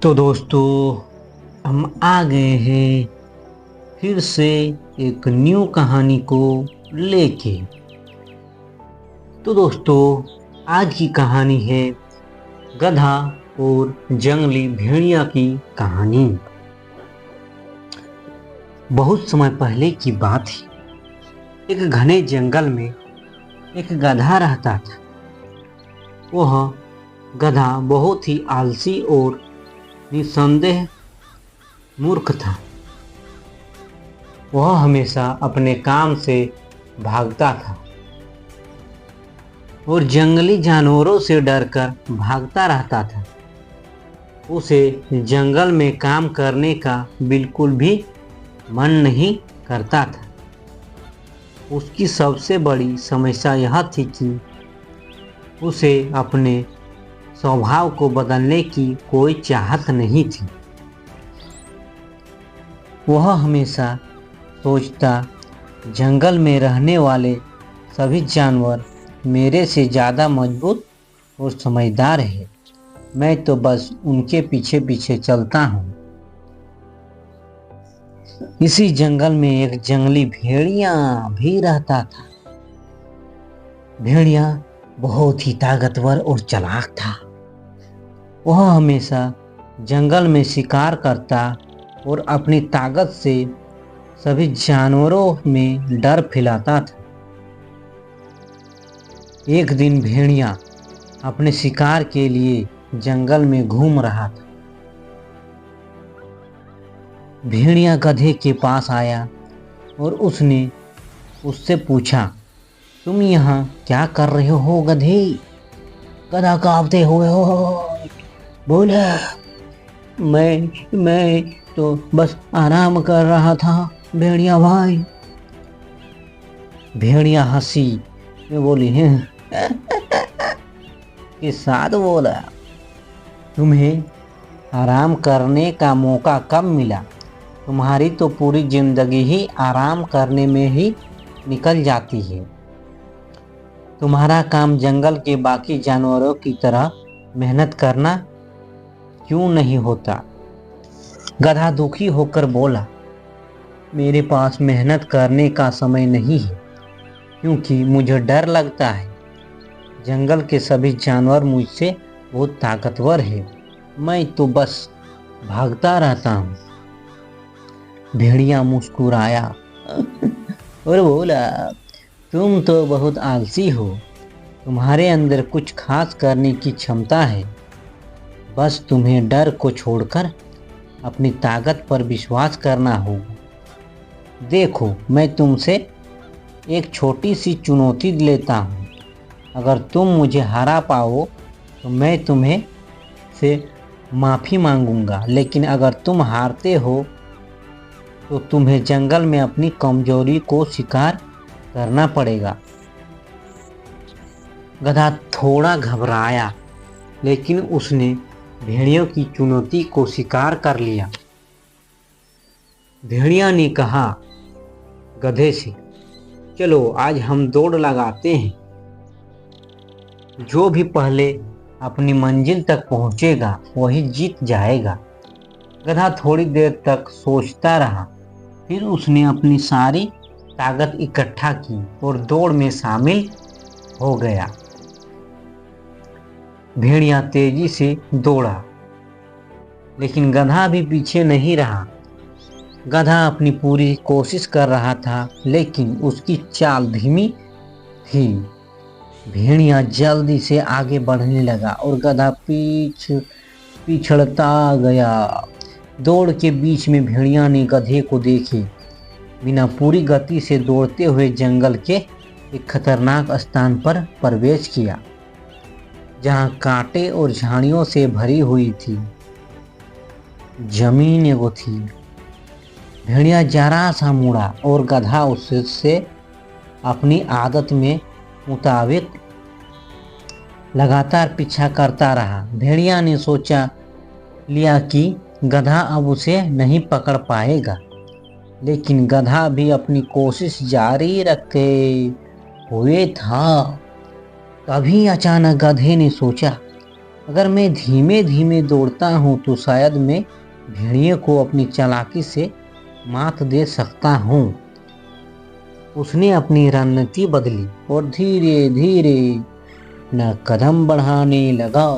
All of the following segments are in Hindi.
तो दोस्तों, हम आ गए हैं फिर से एक न्यू कहानी को लेके। तो दोस्तों, आज की कहानी है गधा और जंगली भेड़िया की कहानी। बहुत समय पहले की बात है। एक घने जंगल में एक गधा रहता था। वह गधा बहुत ही आलसी और निस्संदेह मूर्ख था। वह हमेशा अपने काम से भागता था और जंगली जानवरों से डरकर भागता रहता था। उसे जंगल में काम करने का बिल्कुल भी मन नहीं करता था। उसकी सबसे बड़ी समस्या यह थी कि उसे अपने स्वभाव को बदलने की कोई चाहत नहीं थी। वह हमेशा सोचता, जंगल में रहने वाले सभी जानवर मेरे से ज़्यादा मजबूत और समझदार हैं। मैं तो बस उनके पीछे पीछे चलता हूँ। इसी जंगल में एक जंगली भेड़िया भी रहता था। भेड़िया बहुत ही ताकतवर और चालाक था। वह हमेशा जंगल में शिकार करता और अपनी ताकत से सभी जानवरों में डर फैलाता था। एक दिन भेड़िया अपने शिकार के लिए जंगल में घूम रहा था। भेड़िया गधे के पास आया और उसने उससे पूछा, तुम यहाँ क्या कर रहे हो गधे? गधा कांपते हुए बोला, मैं तो बस आराम कर रहा था भेड़िया भाई। भेड़िया हंसी में बोली के साथ बोला, तुम्हें आराम करने का मौका कब मिला? तुम्हारी तो पूरी जिंदगी ही आराम करने में ही निकल जाती है। तुम्हारा काम जंगल के बाकी जानवरों की तरह मेहनत करना क्यों नहीं होता? गधा दुखी होकर बोला, मेरे पास मेहनत करने का समय नहीं है, क्योंकि मुझे डर लगता है। जंगल के सभी जानवर मुझसे बहुत ताकतवर हैं। मैं तो बस भागता रहता हूँ। भेड़िया मुस्कुराया और बोला, तुम तो बहुत आलसी हो। तुम्हारे अंदर कुछ खास करने की क्षमता है। बस तुम्हें डर को छोड़कर अपनी ताकत पर विश्वास करना होगा। देखो, मैं तुमसे एक छोटी सी चुनौती लेता हूँ। अगर तुम मुझे हरा पाओ तो मैं तुम्हें से माफ़ी मांगूंगा, लेकिन अगर तुम हारते हो तो तुम्हें जंगल में अपनी कमजोरी को स्वीकार करना पड़ेगा। गधा थोड़ा घबराया, लेकिन उसने भेड़ियों की चुनौती को स्वीकार कर लिया। भेड़िया ने कहा गधे से, चलो आज हम दौड़ लगाते हैं। जो भी पहले अपनी मंजिल तक पहुंचेगा वही जीत जाएगा। गधा थोड़ी देर तक सोचता रहा, फिर उसने अपनी सारी ताकत इकट्ठा की और दौड़ में शामिल हो गया। भेड़िया तेजी से दौड़ा, लेकिन गधा भी पीछे नहीं रहा। गधा अपनी पूरी कोशिश कर रहा था, लेकिन उसकी चाल धीमी थी। भेड़िया जल्दी से आगे बढ़ने लगा और गधा पिछड़ता गया। दौड़ के बीच में भेड़िया ने गधे को देखे बिना पूरी गति से दौड़ते हुए जंगल के एक खतरनाक स्थान पर प्रवेश किया, जहां कांटे और झाड़ियों से भरी हुई थी। जमीन एगो थी। भेड़िया जरा सा मुड़ा और गधा उससे अपनी आदत में मुताबिक लगातार पीछा करता रहा। भेड़िया ने सोचा लिया कि गधा अब उसे नहीं पकड़ पाएगा, लेकिन गधा भी अपनी कोशिश जारी रखे हुए था। तभी अचानक गधे ने सोचा, अगर मैं धीमे धीमे दौड़ता हूँ तो शायद मैं भेड़िए को अपनी चालाकी से मात दे सकता हूँ। उसने अपनी रणनीति बदली और धीरे धीरे अपना कदम बढ़ाने लगा।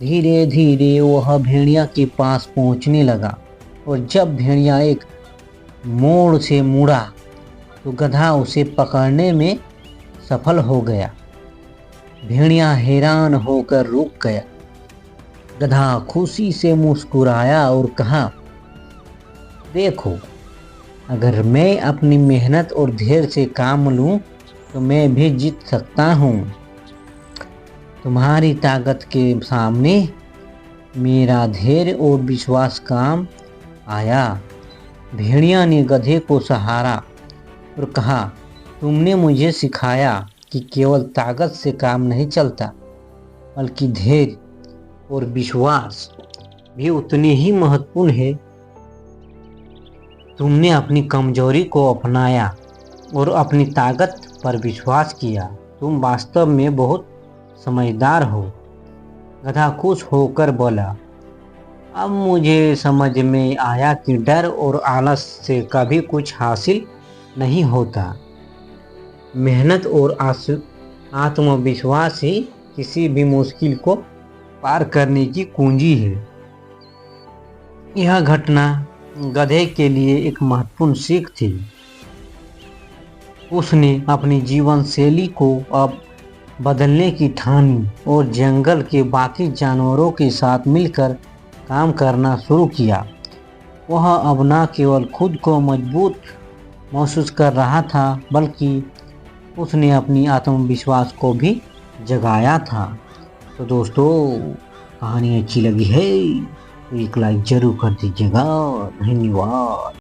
धीरे धीरे वह भेड़िया के पास पहुंचने लगा और जब भेड़िया एक मोड़ से मुड़ा तो गधा उसे पकड़ने में सफल हो गया। भेड़िया हैरान होकर रुक गया। गधा खुशी से मुस्कुराया और कहा, देखो, अगर मैं अपनी मेहनत और धैर्य से काम लूं तो मैं भी जीत सकता हूं। तुम्हारी ताकत के सामने मेरा धैर्य और विश्वास काम आया। भेड़िया ने गधे को सहारा और कहा, तुमने मुझे सिखाया कि केवल ताकत से काम नहीं चलता, बल्कि धैर्य और विश्वास भी उतने ही महत्वपूर्ण है। तुमने अपनी कमजोरी को अपनाया और अपनी ताकत पर विश्वास किया। तुम वास्तव में बहुत समझदार हो। गधा खुश होकर बोला, अब मुझे समझ में आया कि डर और आलस से कभी कुछ हासिल नहीं होता। मेहनत और आत्मविश्वास ही किसी भी मुश्किल को पार करने की कुंजी है। यह घटना गधे के लिए एक महत्वपूर्ण सीख थी। उसने अपनी जीवन शैली को अब बदलने की ठानी और जंगल के बाकी जानवरों के साथ मिलकर काम करना शुरू किया। वह अब न केवल खुद को मजबूत महसूस कर रहा था, बल्कि उसने अपनी आत्मविश्वास को भी जगाया था। तो दोस्तों, कहानी अच्छी लगी है तो एक लाइक जरूर कर दीजिएगा। धन्यवाद।